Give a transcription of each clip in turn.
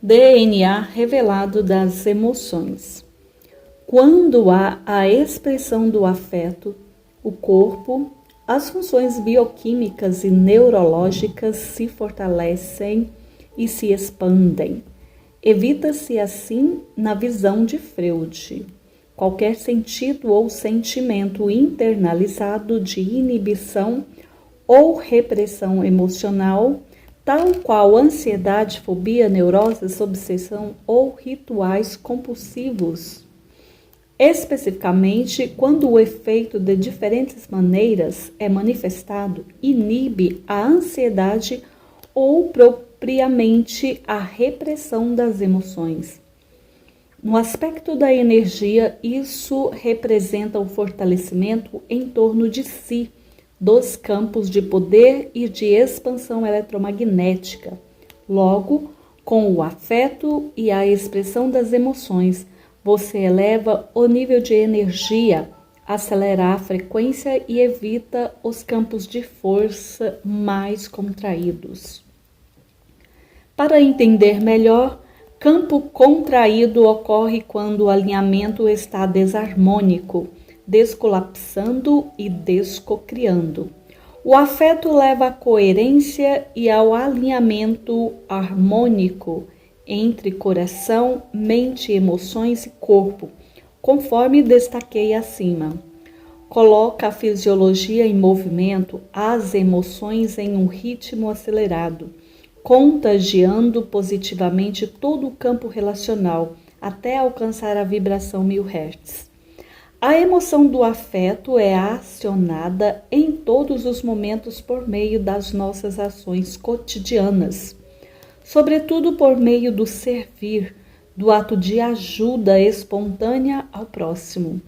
DNA revelado das emoções. Quando há a expressão do afeto, o corpo, as funções bioquímicas e neurológicas se fortalecem e se expandem. Evita-se assim, na visão de Freud, qualquer sentido ou sentimento internalizado de inibição ou repressão emocional, tal qual ansiedade, fobia, neuroses, obsessão ou rituais compulsivos. Especificamente, quando o efeito de diferentes maneiras é manifestado, inibe a ansiedade ou propriamente a repressão das emoções. No aspecto da energia, isso representa o fortalecimento em torno de si dos campos de poder e de expansão eletromagnética. Logo, com o afeto e a expressão das emoções, você eleva o nível de energia, acelera a frequência e evita os campos de força mais contraídos. Para entender melhor, campo contraído ocorre quando o alinhamento está desarmônico, descolapsando e descocriando. O afeto leva à coerência e ao alinhamento harmônico entre coração, mente, emoções e corpo, conforme destaquei acima. Coloca a fisiologia em movimento, as emoções em um ritmo acelerado, contagiando positivamente todo o campo relacional, até alcançar a vibração 1000 Hz. A emoção do afeto é acionada em todos os momentos por meio das nossas ações cotidianas, sobretudo por meio do servir, do ato de ajuda espontânea ao próximo,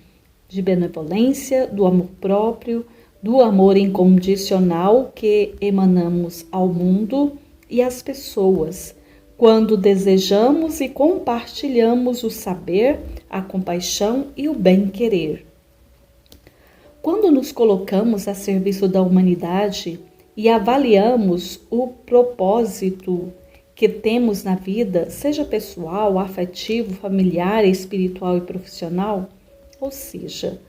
de benevolência, do amor próprio, do amor incondicional que emanamos ao mundo e às pessoas, quando desejamos e compartilhamos o saber, a compaixão e o bem-querer. Quando nos colocamos a serviço da humanidade e avaliamos o propósito que temos na vida, seja pessoal, afetivo, familiar, espiritual e profissional, ou seja,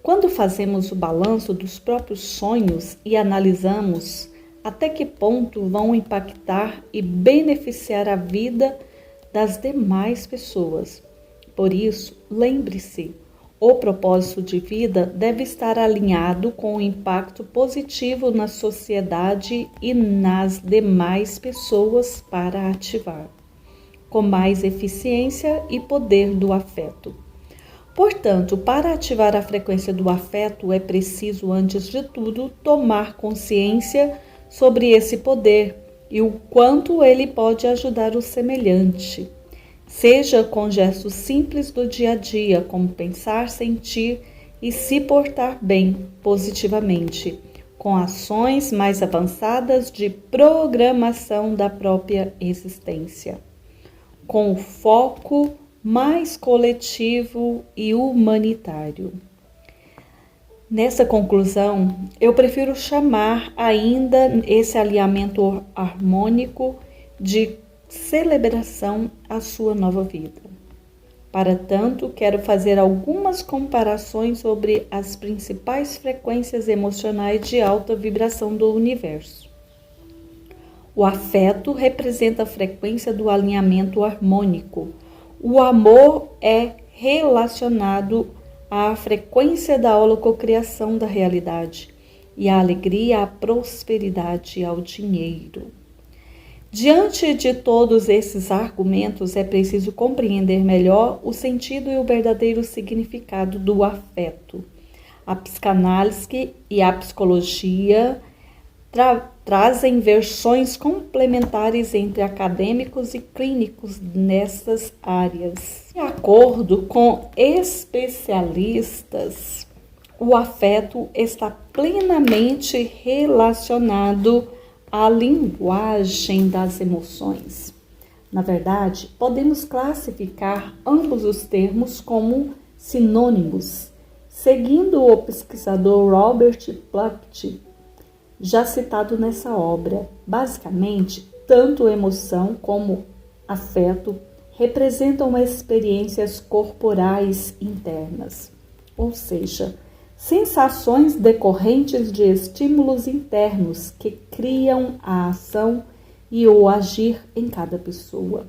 quando fazemos o balanço dos próprios sonhos e analisamos até que ponto vão impactar e beneficiar a vida das demais pessoas. Por isso, lembre-se, o propósito de vida deve estar alinhado com o impacto positivo na sociedade e nas demais pessoas para ativar, com mais eficiência e poder do afeto. Portanto, para ativar a frequência do afeto, é preciso, antes de tudo, tomar consciência sobre esse poder e o quanto ele pode ajudar o semelhante, seja com gestos simples do dia a dia, como pensar, sentir e se portar bem positivamente, com ações mais avançadas de programação da própria existência, com o foco mais coletivo e humanitário. Nessa conclusão, eu prefiro chamar ainda esse alinhamento harmônico de celebração à sua nova vida. Para tanto, quero fazer algumas comparações sobre as principais frequências emocionais de alta vibração do universo. O afeto representa a frequência do alinhamento harmônico. O amor é relacionado à frequência da holococriação da realidade e a alegria, à prosperidade e ao dinheiro. Diante de todos esses argumentos, é preciso compreender melhor o sentido e o verdadeiro significado do afeto. A psicanálise e a psicologia trazem versões complementares entre acadêmicos e clínicos nessas áreas. De acordo com especialistas, o afeto está plenamente relacionado à linguagem das emoções. Na verdade, podemos classificar ambos os termos como sinônimos, seguindo o pesquisador Robert Plunkett, já citado nessa obra. Basicamente, tanto emoção como afeto representam experiências corporais internas, ou seja, sensações decorrentes de estímulos internos que criam a ação e o agir em cada pessoa.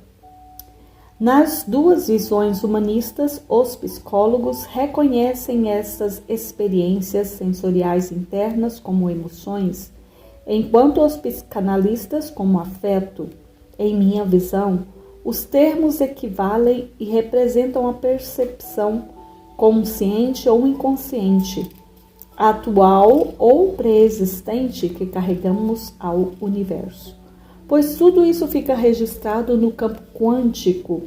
Nas duas visões humanistas, os psicólogos reconhecem essas experiências sensoriais internas como emoções, enquanto os psicanalistas como afeto. Em minha visão, os termos equivalem e representam a percepção consciente ou inconsciente, atual ou pré-existente que carregamos ao universo. Pois tudo isso fica registrado no campo quântico,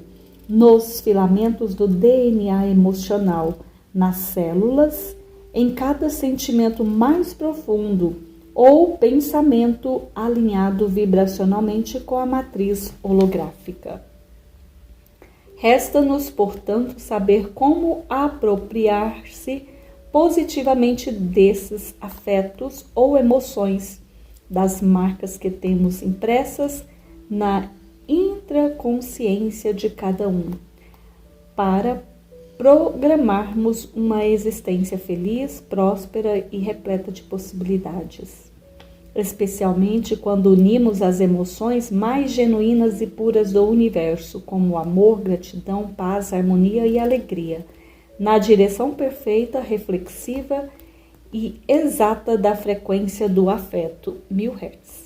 nos filamentos do DNA emocional, nas células, em cada sentimento mais profundo ou pensamento alinhado vibracionalmente com a matriz holográfica. Resta-nos, portanto, saber como apropriar-se positivamente desses afetos ou emoções, das marcas que temos impressas na intraconsciência de cada um, para programarmos uma existência feliz, próspera e repleta de possibilidades. Especialmente quando unimos as emoções mais genuínas e puras do universo, como amor, gratidão, paz, harmonia e alegria, na direção perfeita, reflexiva e exata da frequência do afeto, 1000 Hz.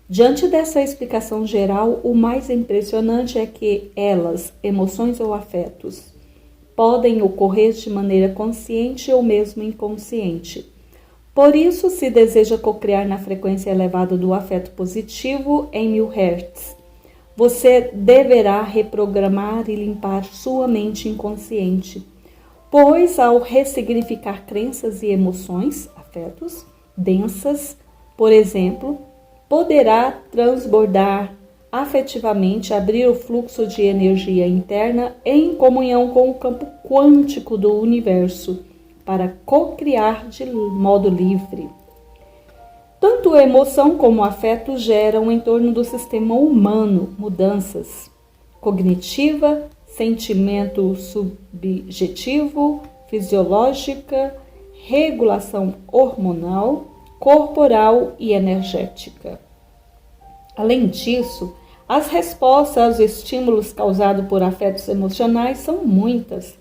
Diante dessa explicação geral, o mais impressionante é que elas, emoções ou afetos, podem ocorrer de maneira consciente ou mesmo inconsciente. Por isso, se deseja cocriar na frequência elevada do afeto positivo em 1000 Hz, você deverá reprogramar e limpar sua mente inconsciente, pois ao ressignificar crenças e emoções, afetos, densas, por exemplo, poderá transbordar afetivamente, abrir o fluxo de energia interna em comunhão com o campo quântico do universo, para co-criar de modo livre. Tanto a emoção como o afeto geram em torno do sistema humano mudanças cognitiva, sentimento subjetivo, fisiológica, regulação hormonal, corporal e energética. Além disso, as respostas aos estímulos causados por afetos emocionais são muitas.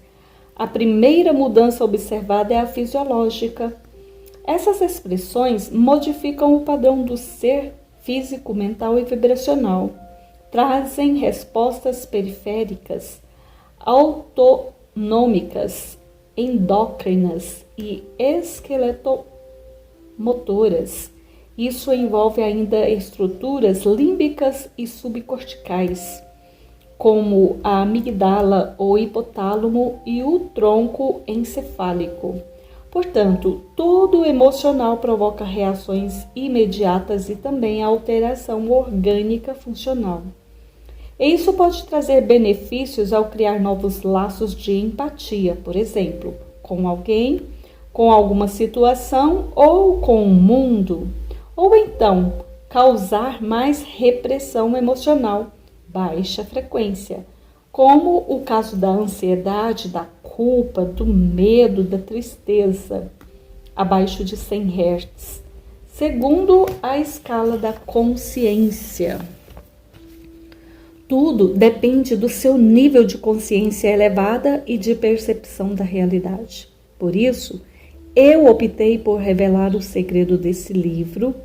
A primeira mudança observada é a fisiológica. Essas expressões modificam o padrão do ser físico, mental e vibracional. Trazem respostas periféricas, autonômicas, endócrinas e esqueletomotoras. Isso envolve ainda estruturas límbicas e subcorticais, como a amígdala, o hipotálamo e o tronco encefálico. Portanto, todo emocional provoca reações imediatas e também alteração orgânica funcional. E isso pode trazer benefícios ao criar novos laços de empatia, por exemplo, com alguém, com alguma situação ou com o mundo. Ou então, causar mais repressão emocional, baixa frequência, como o caso da ansiedade, da culpa, do medo, da tristeza, abaixo de 100 Hz, segundo a escala da consciência. Tudo depende do seu nível de consciência elevada e de percepção da realidade. Por isso, eu optei por revelar o segredo desse livro,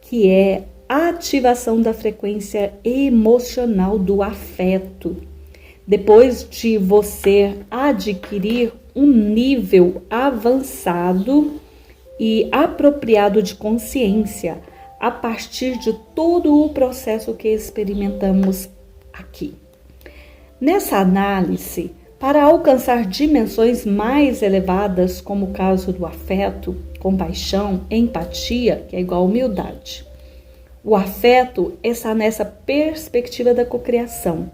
que é a ativação da frequência emocional do afeto. Depois de você adquirir um nível avançado e apropriado de consciência, a partir de todo o processo que experimentamos aqui. Nessa análise, para alcançar dimensões mais elevadas, como o caso do afeto, compaixão, empatia, que é igual a humildade. O afeto está nessa perspectiva da cocriação.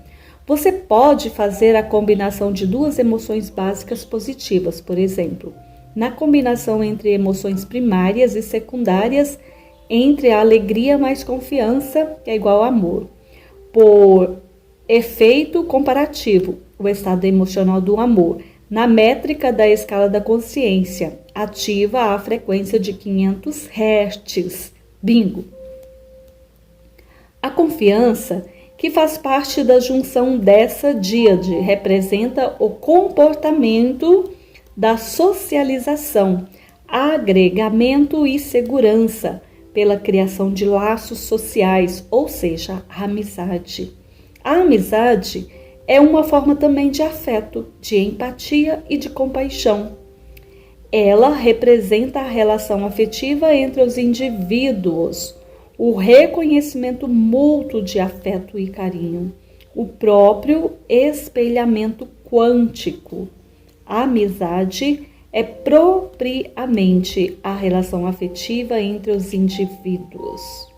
Você pode fazer a combinação de duas emoções básicas positivas, por exemplo, na combinação entre emoções primárias e secundárias, entre a alegria mais confiança, que é igual a amor. por efeito comparativo, o estado emocional do amor, na métrica da escala da consciência, ativa a frequência de 500 Hz. Bingo! A confiança, que faz parte da junção dessa díade, representa o comportamento da socialização, agregamento e segurança, pela criação de laços sociais, ou seja, a amizade. A amizade é uma forma também de afeto, de empatia e de compaixão. Ela representa a relação afetiva entre os indivíduos, o reconhecimento mútuo de afeto e carinho, o próprio espelhamento quântico. A amizade é propriamente a relação afetiva entre os indivíduos.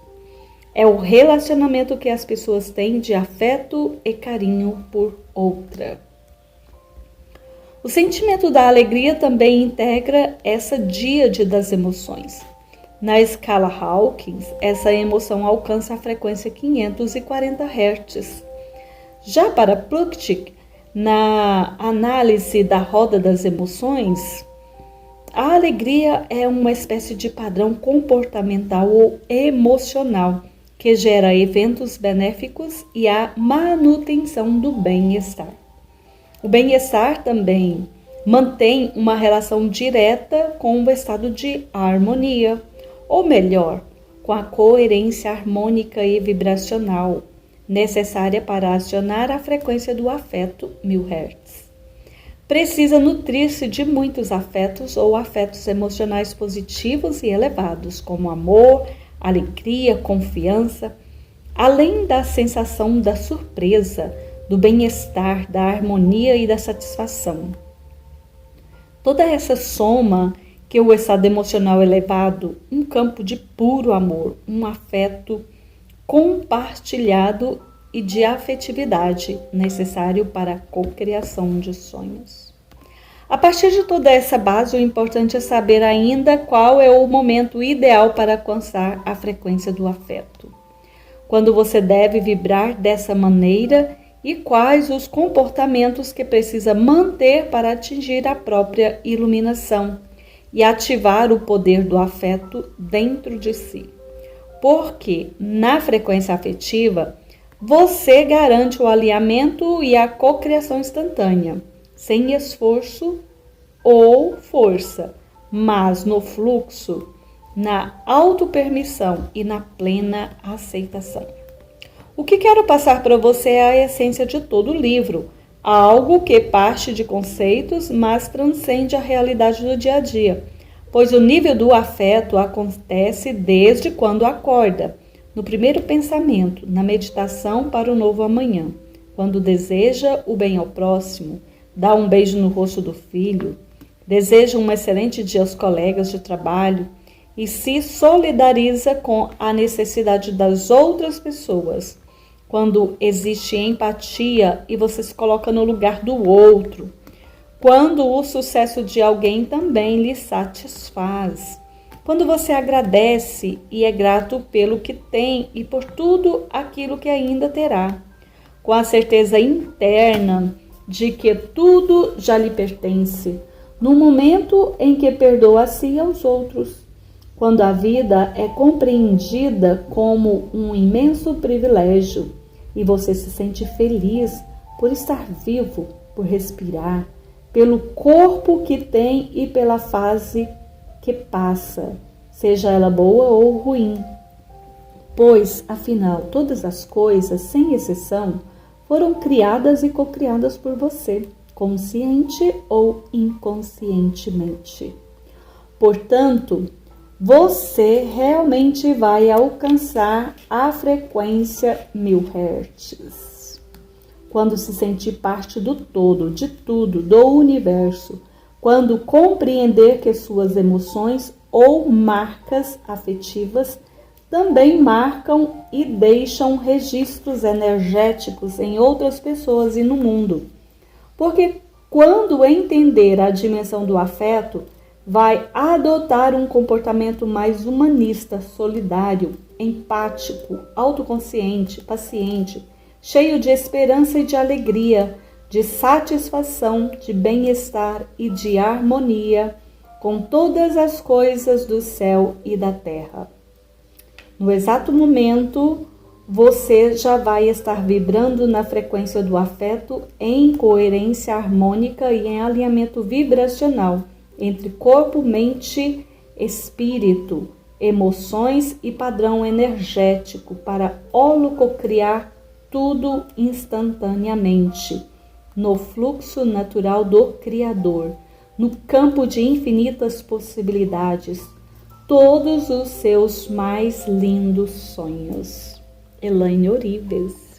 É o relacionamento que as pessoas têm de afeto e carinho por outra. O sentimento da alegria também integra essa díade das emoções. Na escala Hawkins, essa emoção alcança a frequência 540 Hz. Já para Plutchik, na análise da roda das emoções, a alegria é uma espécie de padrão comportamental ou emocional que gera eventos benéficos e a manutenção do bem-estar. O bem-estar também mantém uma relação direta com o estado de harmonia, ou melhor, com a coerência harmônica e vibracional necessária para acionar a frequência do afeto 1000 Hz. Precisa nutrir-se de muitos afetos ou afetos emocionais positivos e elevados, como amor, alegria, confiança, além da sensação da surpresa, do bem-estar, da harmonia e da satisfação. Toda essa soma que o estado emocional elevado, um campo de puro amor, um afeto compartilhado e de afetividade necessário para a cocriação de sonhos. A partir de toda essa base, o importante é saber ainda qual é o momento ideal para alcançar a frequência do afeto. Quando você deve vibrar dessa maneira e quais os comportamentos que precisa manter para atingir a própria iluminação e ativar o poder do afeto dentro de si. Porque na frequência afetiva, você garante o alinhamento e a cocriação instantânea, sem esforço ou força, mas no fluxo, na autopermissão e na plena aceitação. O que quero passar para você é a essência de todo o livro, algo que parte de conceitos, mas transcende a realidade do dia a dia, pois o nível do afeto acontece desde quando acorda, no primeiro pensamento, na meditação para o novo amanhã, quando deseja o bem ao próximo, dá um beijo no rosto do filho, deseja um excelente dia aos colegas de trabalho e se solidariza com a necessidade das outras pessoas, quando existe empatia e você se coloca no lugar do outro, quando o sucesso de alguém também lhe satisfaz, quando você agradece e é grato pelo que tem e por tudo aquilo que ainda terá, com a certeza interna de que tudo já lhe pertence, no momento em que perdoa a si e aos outros, quando a vida é compreendida como um imenso privilégio e você se sente feliz por estar vivo, por respirar, pelo corpo que tem e pela fase que passa, seja ela boa ou ruim. Pois, afinal, todas as coisas, sem exceção, foram criadas e cocriadas por você, consciente ou inconscientemente. Portanto, você realmente vai alcançar a frequência 1000 Hz. Quando se sentir parte do todo, de tudo, do universo, quando compreender que suas emoções ou marcas afetivas também marcam e deixam registros energéticos em outras pessoas e no mundo. Porque quando entender a dimensão do afeto, vai adotar um comportamento mais humanista, solidário, empático, autoconsciente, paciente, cheio de esperança e de alegria, de satisfação, de bem-estar e de harmonia com todas as coisas do céu e da terra. No exato momento, você já vai estar vibrando na frequência do afeto em coerência harmônica e em alinhamento vibracional entre corpo, mente, espírito, emoções e padrão energético para holococriar tudo instantaneamente, no fluxo natural do Criador, no campo de infinitas possibilidades, todos os seus mais lindos sonhos. Elaine Orives.